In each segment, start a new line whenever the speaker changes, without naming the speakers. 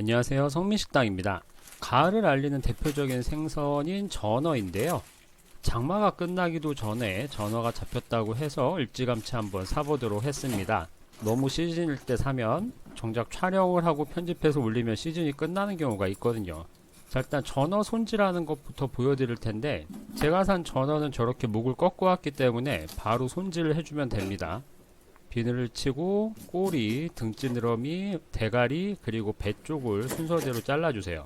안녕하세요, 성민식당입니다. 가을을 알리는 대표적인 생선인 전어인데요. 장마가 끝나기도 전에 전어가 잡혔다고 해서 일찌감치 한번 사보도록 했습니다. 너무 시즌일 때 사면 정작 촬영을 하고 편집해서 올리면 시즌이 끝나는 경우가 있거든요. 자, 일단 전어 손질하는 것부터 보여드릴 텐데, 제가 산 전어는 저렇게 목을 꺾고 왔기 때문에 바로 손질을 해주면 됩니다. 비늘을 치고 꼬리, 등지느러미, 대가리, 그리고 배 쪽을 순서대로 잘라주세요.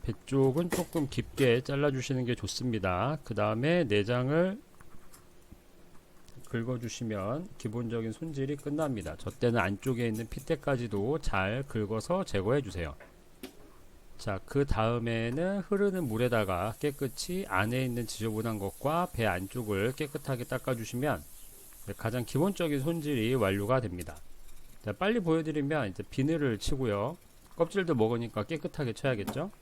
배 쪽은 조금 깊게 잘라주시는 게 좋습니다. 그 다음에 내장을 긁어주시면 기본적인 손질이 끝납니다. 저 때는 안쪽에 있는 핏대까지도 잘 긁어서 제거해주세요. 자, 그 다음에는 흐르는 물에다가 깨끗이 안에 있는 지저분한 것과 배 안쪽을 깨끗하게 닦아주시면 가장 기본적인 손질이 완료가 됩니다. 자, 빨리 보여드리면 이제 비늘을 치고요. 껍질도 먹으니까 깨끗하게 쳐야겠죠.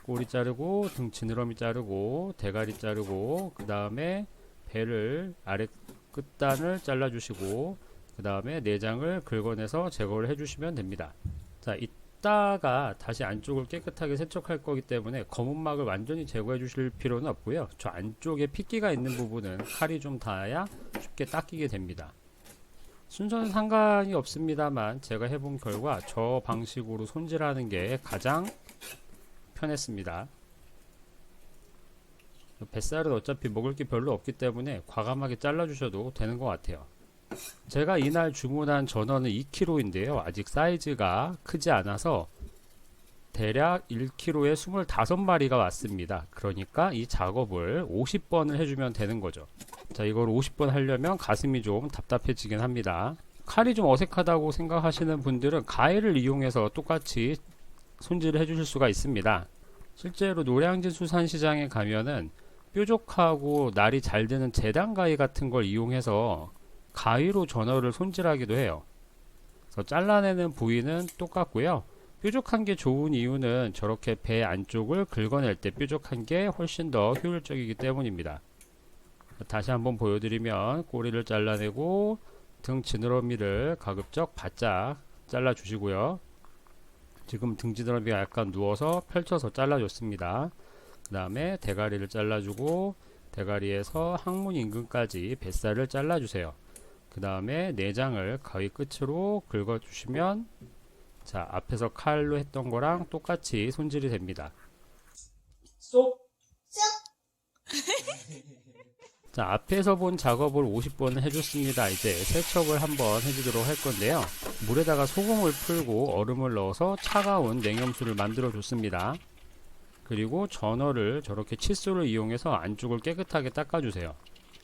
꼬리 자르고 등 지느러미 자르고 대가리 자르고 그 다음에 배를 아래 끝단을 잘라주시고 그 다음에 내장을 긁어내서 제거를 해주시면 됩니다. 자, 이따가 다시 안쪽을 깨끗하게 세척할 거기 때문에 검은 막을 완전히 제거해 주실 필요는 없고요. 저 안쪽에 핏기가 있는 부분은 칼이 좀 닿아야 쉽게 닦이게 됩니다. 순서는 상관이 없습니다만 제가 해본 결과 저 방식으로 손질하는 게 가장 편했습니다. 뱃살은 어차피 먹을 게 별로 없기 때문에 과감하게 잘라주셔도 되는 것 같아요. 제가 이날 주문한 전어는 2kg인데요. 아직 사이즈가 크지 않아서 대략 1kg에 25마리가 왔습니다. 그러니까 이 작업을 50번을 해주면 되는 거죠. 자, 이걸 50번 하려면 가슴이 좀 답답해지긴 합니다. 칼이 좀 어색하다고 생각하시는 분들은 가위를 이용해서 똑같이 손질을 해주실 수가 있습니다. 실제로 노량진 수산시장에 가면은 뾰족하고 날이 잘 되는 재단가위 같은 걸 이용해서 가위로 전어를 손질하기도 해요. 그래서 잘라내는 부위는 똑같고요. 뾰족한 게 좋은 이유는 저렇게 배 안쪽을 긁어낼 때 뾰족한 게 훨씬 더 효율적이기 때문입니다. 다시 한번 보여드리면 꼬리를 잘라내고 등 지느러미를 가급적 바짝 잘라주시고요. 지금 등 지느러미가 약간 누워서 펼쳐서 잘라줬습니다. 그 다음에 대가리를 잘라주고 대가리에서 항문 인근까지 뱃살을 잘라주세요. 그 다음에 내장을 가위 끝으로 긁어주시면 자, 앞에서 칼로 했던 거랑 똑같이 손질이 됩니다. 쏙! 자, 앞에서 본 작업을 50번을 해줬습니다. 이제 세척을 한번 해주도록 할 건데요. 물에다가 소금을 풀고 얼음을 넣어서 차가운 냉염수를 만들어 줬습니다. 그리고 전어를 저렇게 칫솔을 이용해서 안쪽을 깨끗하게 닦아주세요.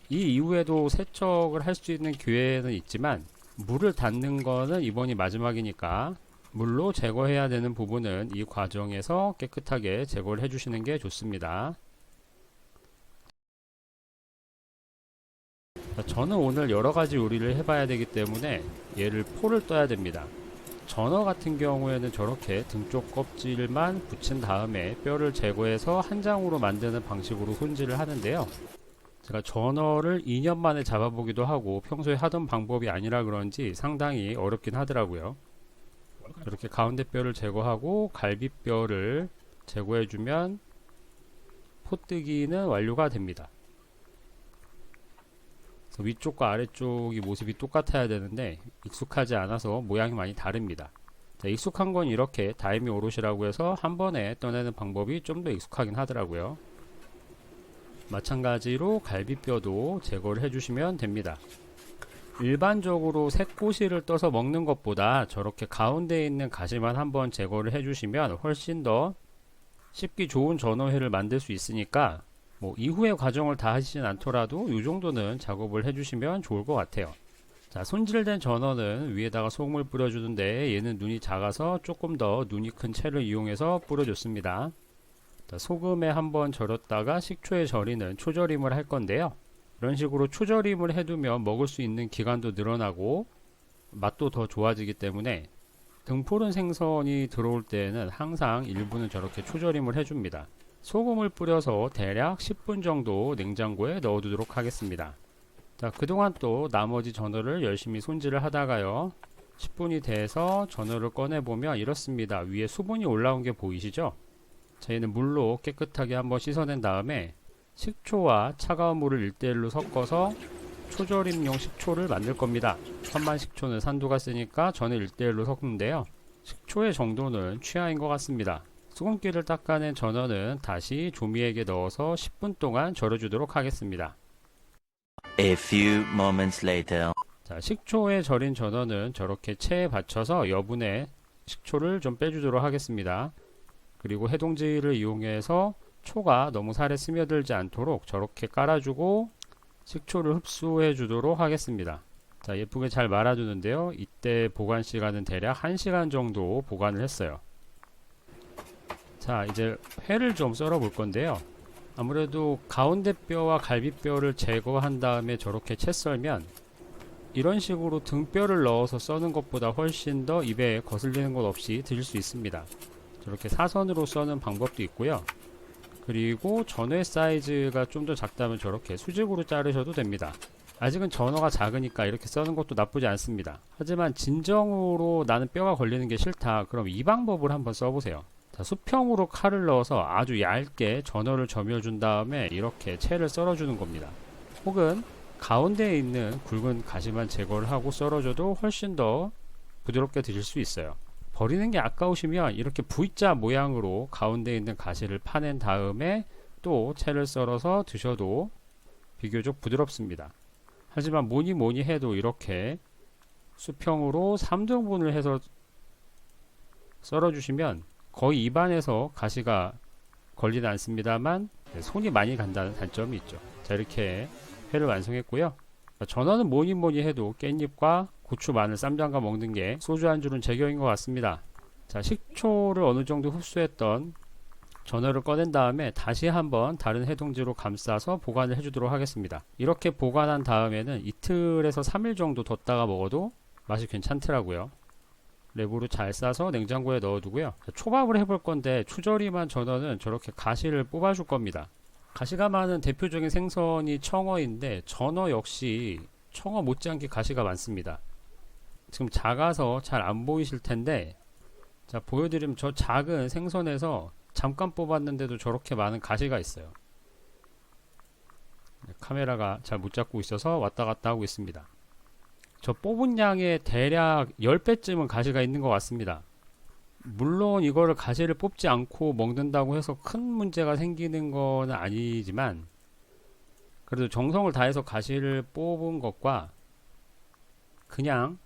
이 이후에도 세척을 할 수 있는 기회는 있지만 물을 닿는 거는 이번이 마지막이니까 물로 제거해야 되는 부분은 이 과정에서 깨끗하게 제거를 해주시는 게 좋습니다. 자, 저는 오늘 여러가지 요리를 해봐야 되기 때문에 얘를 포를 떠야 됩니다. 전어 같은 경우에는 저렇게 등쪽 껍질만 붙인 다음에 뼈를 제거해서 한 장으로 만드는 방식으로 손질을 하는데요. 제가 전어를 2년 만에 잡아보기도 하고 평소에 하던 방법이 아니라 그런지 상당히 어렵긴 하더라고요. 이렇게 가운데 뼈를 제거하고 갈비뼈를 제거해주면 포뜨기는 완료가 됩니다. 그래서 위쪽과 아래쪽이 모습이 똑같아야 되는데 익숙하지 않아서 모양이 많이 다릅니다. 자, 익숙한 건 이렇게 다이미 오롯이라고 해서 한 번에 떠내는 방법이 좀 더 익숙하긴 하더라고요. 마찬가지로 갈비뼈도 제거를 해주시면 됩니다. 일반적으로 새꼬시를 떠서 먹는 것보다 저렇게 가운데에 있는 가시만 한번 제거를 해주시면 훨씬 더 씹기 좋은 전어회를 만들 수 있으니까 뭐 이후의 과정을 다 하시진 않더라도 이 정도는 작업을 해주시면 좋을 것 같아요. 자, 손질된 전어는 위에다가 소금을 뿌려주는데 얘는 눈이 작아서 조금 더 눈이 큰 채를 이용해서 뿌려줬습니다. 자, 소금에 한번 절였다가 식초에 절이는 초절임을 할 건데요. 이런 식으로 초절임을 해두면 먹을 수 있는 기간도 늘어나고 맛도 더 좋아지기 때문에 등푸른 생선이 들어올 때는 항상 일부는 저렇게 초절임을 해줍니다. 소금을 뿌려서 대략 10분 정도 냉장고에 넣어두도록 하겠습니다. 자, 그동안 또 나머지 전어를 열심히 손질을 하다가요, 10분이 돼서 전어를 꺼내보면 이렇습니다. 위에 수분이 올라온 게 보이시죠? 저희는 물로 깨끗하게 한번 씻어낸 다음에 식초와 차가운 물을 1대1로 섞어서 초절임용 식초를 만들 겁니다. 천만 식초는 산도가 세니까 저는 1대1로 섞는데요. 식초의 정도는 취향인 것 같습니다. 수분기를 닦아낸 전어는 다시 조미액에 넣어서 10분 동안 절여주도록 하겠습니다.
A few moments later.
자, 식초에 절인 전어는 저렇게 체에 받쳐서 여분의 식초를 좀 빼주도록 하겠습니다. 그리고 해동지를 이용해서 초가 너무 살에 스며들지 않도록 저렇게 깔아주고 식초를 흡수해 주도록 하겠습니다. 자, 예쁘게 잘 말아주는데요. 이때 보관 시간은 대략 1시간 정도 보관을 했어요. 자, 이제 회를 좀 썰어 볼 건데요. 아무래도 가운데 뼈와 갈비뼈를 제거한 다음에 저렇게 채 썰면 이런 식으로 등뼈를 넣어서 써는 것보다 훨씬 더 입에 거슬리는 것 없이 드실 수 있습니다. 저렇게 사선으로 써는 방법도 있고요. 그리고 전어 사이즈가 좀 더 작다면 저렇게 수직으로 자르셔도 됩니다. 아직은 전어가 작으니까 이렇게 써는 것도 나쁘지 않습니다. 하지만 진정으로 나는 뼈가 걸리는 게 싫다, 그럼 이 방법을 한번 써보세요. 자, 수평으로 칼을 넣어서 아주 얇게 전어를 점여준 다음에 이렇게 채를 썰어주는 겁니다. 혹은 가운데에 있는 굵은 가시만 제거를 하고 썰어줘도 훨씬 더 부드럽게 드실 수 있어요. 버리는 게 아까우시면 이렇게 V자 모양으로 가운데에 있는 가시를 파낸 다음에 또 채를 썰어서 드셔도 비교적 부드럽습니다. 하지만 뭐니 해도 이렇게 수평으로 3등분을 해서 썰어주시면 거의 입안에서 가시가 걸리지 않습니다만 손이 많이 간다는 단점이 있죠. 자, 이렇게 회를 완성했고요. 전어는 뭐니 해도 깻잎과 고추, 마늘, 쌈장과 먹는 게 소주 안주는 제격인 것 같습니다. 자, 식초를 어느 정도 흡수했던 전어를 꺼낸 다음에 다시 한번 다른 해동지로 감싸서 보관을 해주도록 하겠습니다. 이렇게 보관한 다음에는 이틀에서 3일 정도 뒀다가 먹어도 맛이 괜찮더라고요. 랩으로 잘 싸서 냉장고에 넣어두고요. 자, 초밥을 해볼 건데 초절임한 전어는 저렇게 가시를 뽑아줄 겁니다. 가시가 많은 대표적인 생선이 청어인데 전어 역시 청어 못지않게 가시가 많습니다. 지금 작아서 잘 안 보이실 텐데, 자, 보여드리면 저 작은 생선에서 잠깐 뽑았는데도 저렇게 많은 가시가 있어요. 카메라가 잘 못 잡고 있어서 왔다 갔다 하고 있습니다. 저 뽑은 양의 대략 10배쯤은 가시가 있는 것 같습니다. 물론 이거를 가시를 뽑지 않고 먹는다고 해서 큰 문제가 생기는 건 아니지만, 그래도 정성을 다해서 가시를 뽑은 것과 그냥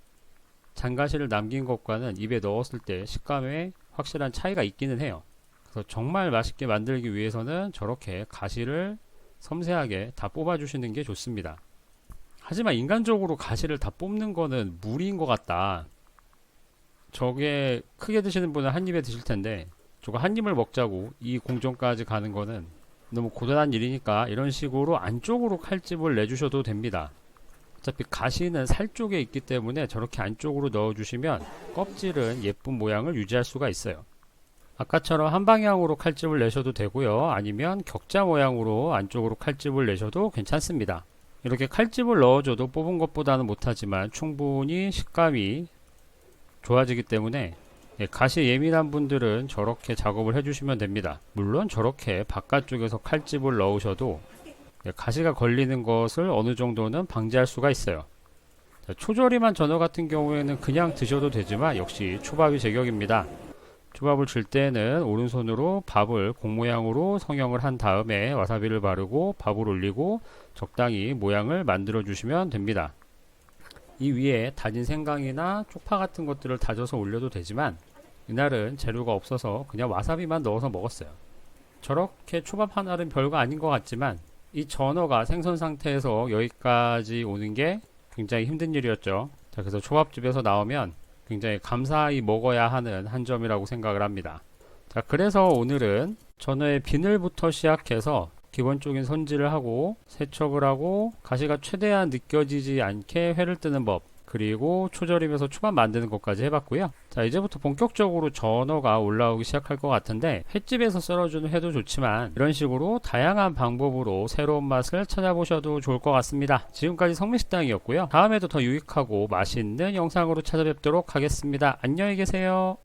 잔가시를 남긴 것과는 입에 넣었을 때 식감에 확실한 차이가 있기는 해요. 그래서 정말 맛있게 만들기 위해서는 저렇게 가시를 섬세하게 다 뽑아주시는 게 좋습니다. 하지만 인간적으로 가시를 다 뽑는 거는 무리인 것 같다. 저게 크게 드시는 분은 한 입에 드실 텐데 저거 한 입을 먹자고 이 공정까지 가는 거는 너무 고단한 일이니까 이런 식으로 안쪽으로 칼집을 내주셔도 됩니다. 어차피 가시는 살 쪽에 있기 때문에 저렇게 안쪽으로 넣어주시면 껍질은 예쁜 모양을 유지할 수가 있어요. 아까처럼 한 방향으로 칼집을 내셔도 되고요. 아니면 격자 모양으로 안쪽으로 칼집을 내셔도 괜찮습니다. 이렇게 칼집을 넣어줘도 뽑은 것보다는 못하지만 충분히 식감이 좋아지기 때문에 가시 예민한 분들은 저렇게 작업을 해주시면 됩니다. 물론 저렇게 바깥쪽에서 칼집을 넣으셔도 가시가 걸리는 것을 어느 정도는 방지할 수가 있어요. 자, 초절임한 전어 같은 경우에는 그냥 드셔도 되지만 역시 초밥이 제격입니다. 초밥을 줄 때는 오른손으로 밥을 공 모양으로 성형을 한 다음에 와사비를 바르고 밥을 올리고 적당히 모양을 만들어 주시면 됩니다. 이 위에 다진 생강이나 쪽파 같은 것들을 다져서 올려도 되지만 이날은 재료가 없어서 그냥 와사비만 넣어서 먹었어요. 저렇게 초밥 하나는 별거 아닌 것 같지만 이 전어가 생선 상태에서 여기까지 오는 게 굉장히 힘든 일이었죠. 자, 그래서 초밥집에서 나오면 굉장히 감사히 먹어야 하는 한 점이라고 생각을 합니다. 자, 그래서 오늘은 전어의 비늘부터 시작해서 기본적인 손질을 하고 세척을 하고 가시가 최대한 느껴지지 않게 회를 뜨는 법, 그리고 초절임에서 초밥 만드는 것까지 해봤고요. 자, 이제부터 본격적으로 전어가 올라오기 시작할 것 같은데, 횟집에서 썰어주는 회도 좋지만 이런 식으로 다양한 방법으로 새로운 맛을 찾아보셔도 좋을 것 같습니다. 지금까지 성미식당이었고요. 다음에도 더 유익하고 맛있는 영상으로 찾아뵙도록 하겠습니다. 안녕히 계세요.